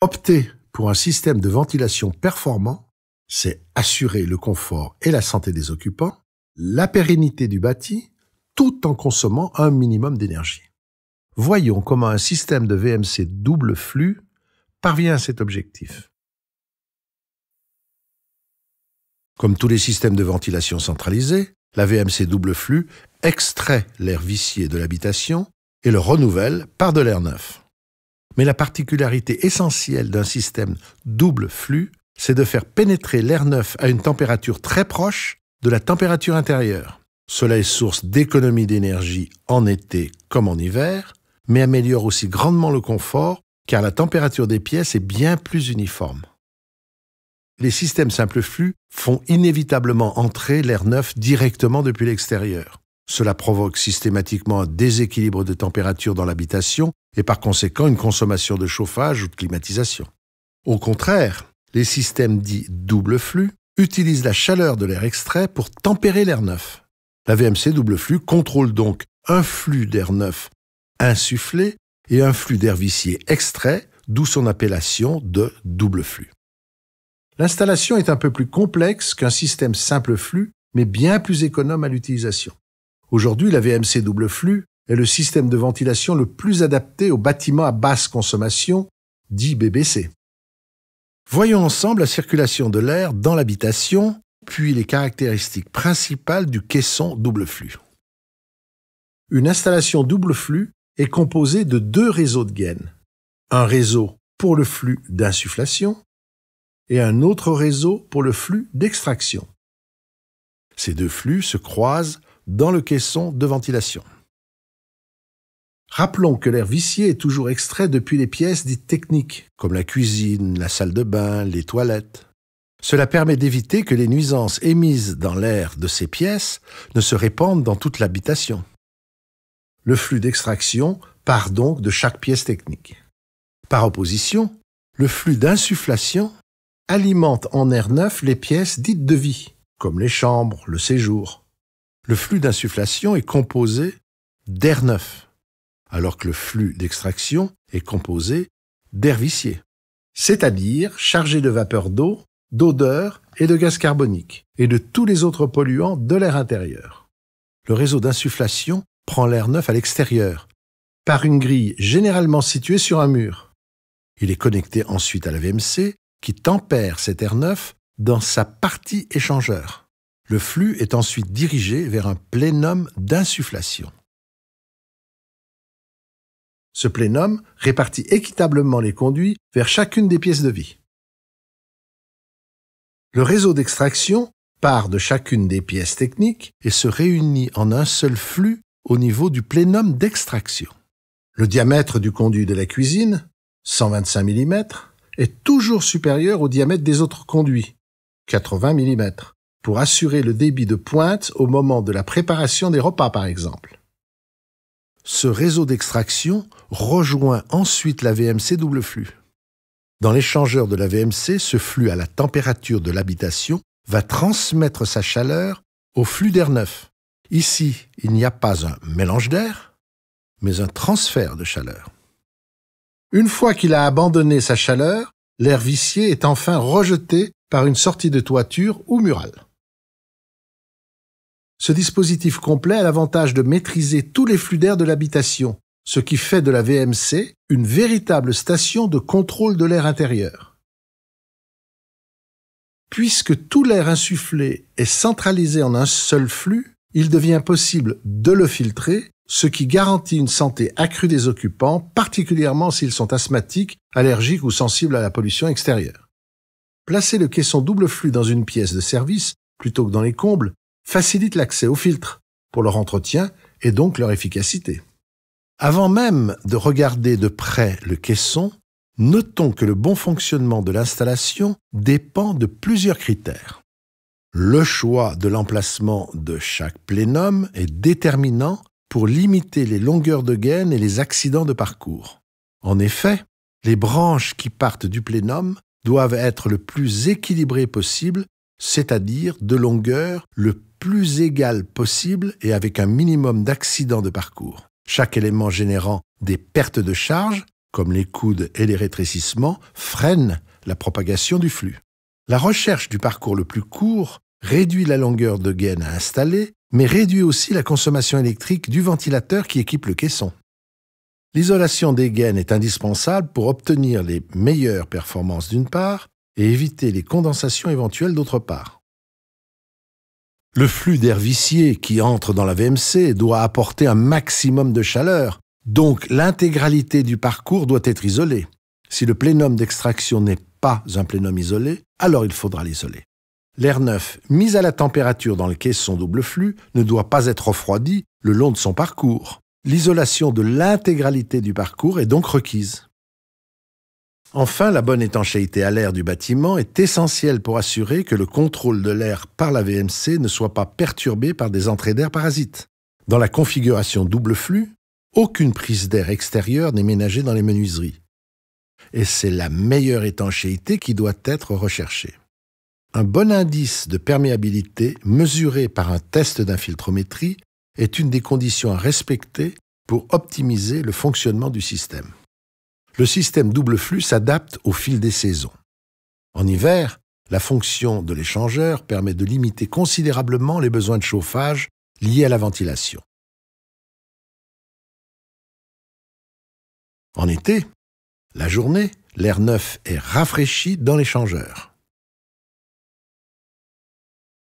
Opter pour un système de ventilation performant, c'est assurer le confort et la santé des occupants, la pérennité du bâti, tout en consommant un minimum d'énergie. Voyons comment un système de VMC double flux parvient à cet objectif. Comme tous les systèmes de ventilation centralisés, la VMC double flux extrait l'air vicié de l'habitation et le renouvelle par de l'air neuf. Mais la particularité essentielle d'un système double flux, c'est de faire pénétrer l'air neuf à une température très proche de la température intérieure. Cela est source d'économie d'énergie en été comme en hiver, mais améliore aussi grandement le confort car la température des pièces est bien plus uniforme. Les systèmes simple flux font inévitablement entrer l'air neuf directement depuis l'extérieur. Cela provoque systématiquement un déséquilibre de température dans l'habitation et par conséquent une consommation de chauffage ou de climatisation. Au contraire, les systèmes dits double flux utilisent la chaleur de l'air extrait pour tempérer l'air neuf. La VMC double flux contrôle donc un flux d'air neuf insufflé et un flux d'air vicié extrait, d'où son appellation de double flux. L'installation est un peu plus complexe qu'un système simple flux, mais bien plus économe à l'utilisation. Aujourd'hui, la VMC double flux est le système de ventilation le plus adapté aux bâtiments à basse consommation, dit BBC. Voyons ensemble la circulation de l'air dans l'habitation, puis les caractéristiques principales du caisson double flux. Une installation double flux est composée de deux réseaux de gaines. Un réseau pour le flux d'insufflation et un autre réseau pour le flux d'extraction. Ces deux flux se croisent dans le caisson de ventilation. Rappelons que l'air vicié est toujours extrait depuis les pièces dites techniques, comme la cuisine, la salle de bain, les toilettes. Cela permet d'éviter que les nuisances émises dans l'air de ces pièces ne se répandent dans toute l'habitation. Le flux d'extraction part donc de chaque pièce technique. Par opposition, le flux d'insufflation alimente en air neuf les pièces dites de vie, comme les chambres, le séjour. Le flux d'insufflation est composé d'air neuf, alors que le flux d'extraction est composé d'air vicié, c'est-à-dire chargé de vapeur d'eau, d'odeur et de gaz carbonique, et de tous les autres polluants de l'air intérieur. Le réseau d'insufflation prend l'air neuf à l'extérieur, par une grille généralement située sur un mur. Il est connecté ensuite à la VMC, qui tempère cet air neuf dans sa partie échangeur. Le flux est ensuite dirigé vers un plénum d'insufflation. Ce plénum répartit équitablement les conduits vers chacune des pièces de vie. Le réseau d'extraction part de chacune des pièces techniques et se réunit en un seul flux au niveau du plénum d'extraction. Le diamètre du conduit de la cuisine, 125 mm, est toujours supérieur au diamètre des autres conduits, 80 mm, pour assurer le débit de pointe au moment de la préparation des repas par exemple. Ce réseau d'extraction rejoint ensuite la VMC double flux. Dans l'échangeur de la VMC, ce flux à la température de l'habitation va transmettre sa chaleur au flux d'air neuf. Ici, il n'y a pas un mélange d'air, mais un transfert de chaleur. Une fois qu'il a abandonné sa chaleur, l'air vicié est enfin rejeté par une sortie de toiture ou murale. Ce dispositif complet a l'avantage de maîtriser tous les flux d'air de l'habitation, ce qui fait de la VMC une véritable station de contrôle de l'air intérieur. Puisque tout l'air insufflé est centralisé en un seul flux, il devient possible de le filtrer, ce qui garantit une santé accrue des occupants, particulièrement s'ils sont asthmatiques, allergiques ou sensibles à la pollution extérieure. Placer le caisson double flux dans une pièce de service, plutôt que dans les combles, facilite l'accès aux filtres, pour leur entretien et donc leur efficacité. Avant même de regarder de près le caisson, notons que le bon fonctionnement de l'installation dépend de plusieurs critères. Le choix de l'emplacement de chaque plénum est déterminant pour limiter les longueurs de gaine et les accidents de parcours. En effet, les branches qui partent du plénum doivent être le plus équilibrées possible, c'est-à-dire de longueur le plus égale possible et avec un minimum d'accidents de parcours. Chaque élément générant des pertes de charge comme les coudes et les rétrécissements, freinent la propagation du flux. La recherche du parcours le plus court réduit la longueur de gaine à installer, mais réduit aussi la consommation électrique du ventilateur qui équipe le caisson. L'isolation des gaines est indispensable pour obtenir les meilleures performances d'une part et éviter les condensations éventuelles d'autre part. Le flux d'air vicié qui entre dans la VMC doit apporter un maximum de chaleur, donc l'intégralité du parcours doit être isolée. Si le plénum d'extraction n'est pas un plénum isolé, alors il faudra l'isoler. L'air neuf, mis à la température dans le caisson double flux, ne doit pas être refroidi le long de son parcours. L'isolation de l'intégralité du parcours est donc requise. Enfin, la bonne étanchéité à l'air du bâtiment est essentielle pour assurer que le contrôle de l'air par la VMC ne soit pas perturbé par des entrées d'air parasites. Dans la configuration double flux, aucune prise d'air extérieure n'est ménagée dans les menuiseries. Et c'est la meilleure étanchéité qui doit être recherchée. Un bon indice de perméabilité mesuré par un test d'infiltrométrie est une des conditions à respecter pour optimiser le fonctionnement du système. Le système double flux s'adapte au fil des saisons. En hiver, la fonction de l'échangeur permet de limiter considérablement les besoins de chauffage liés à la ventilation. En été, la journée, l'air neuf est rafraîchi dans l'échangeur.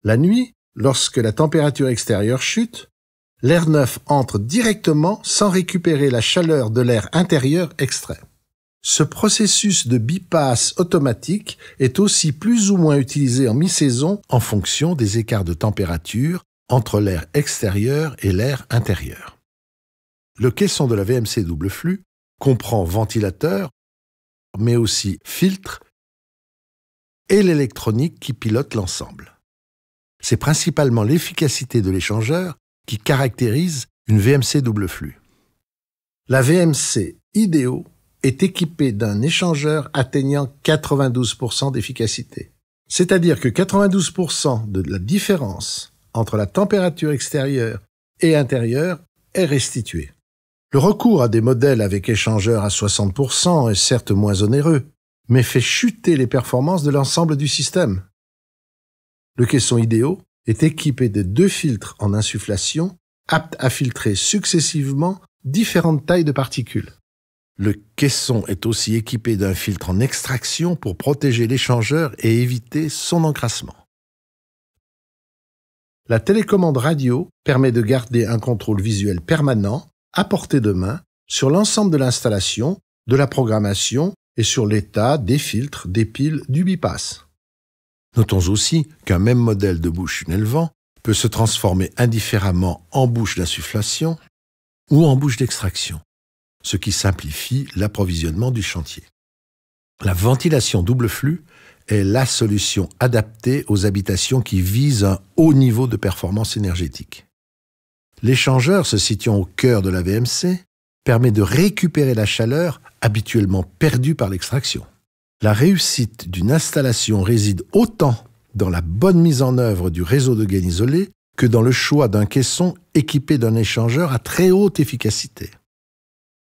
La nuit, lorsque la température extérieure chute, l'air neuf entre directement sans récupérer la chaleur de l'air intérieur extrait. Ce processus de bypass automatique est aussi plus ou moins utilisé en mi-saison en fonction des écarts de température entre l'air extérieur et l'air intérieur. Le caisson de la VMC double flux comprend ventilateur, mais aussi filtre et l'électronique qui pilote l'ensemble. C'est principalement l'efficacité de l'échangeur qui caractérise une VMC double flux. La VMC Ideo est équipée d'un échangeur atteignant 92% d'efficacité. C'est-à-dire que 92% de la différence entre la température extérieure et intérieure est restituée. Le recours à des modèles avec échangeur à 60% est certes moins onéreux, mais fait chuter les performances de l'ensemble du système. Le caisson Ideo est équipé de 2 filtres en insufflation, aptes à filtrer successivement différentes tailles de particules. Le caisson est aussi équipé d'un filtre en extraction pour protéger l'échangeur et éviter son encrassement. La télécommande radio permet de garder un contrôle visuel permanent, à portée de main, sur l'ensemble de l'installation, de la programmation et sur l'état des filtres, des piles, du bypass. Notons aussi qu'un même modèle de bouche tunnel-vent peut se transformer indifféremment en bouche d'insufflation ou en bouche d'extraction, ce qui simplifie l'approvisionnement du chantier. La ventilation double flux est la solution adaptée aux habitations qui visent un haut niveau de performance énergétique. L'échangeur se situant au cœur de la VMC permet de récupérer la chaleur habituellement perdue par l'extraction. La réussite d'une installation réside autant dans la bonne mise en œuvre du réseau de gaine isolé que dans le choix d'un caisson équipé d'un échangeur à très haute efficacité.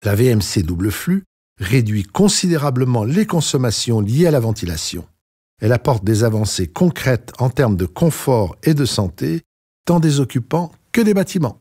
La VMC double flux réduit considérablement les consommations liées à la ventilation. Elle apporte des avancées concrètes en termes de confort et de santé, tant des occupants que des bâtiments.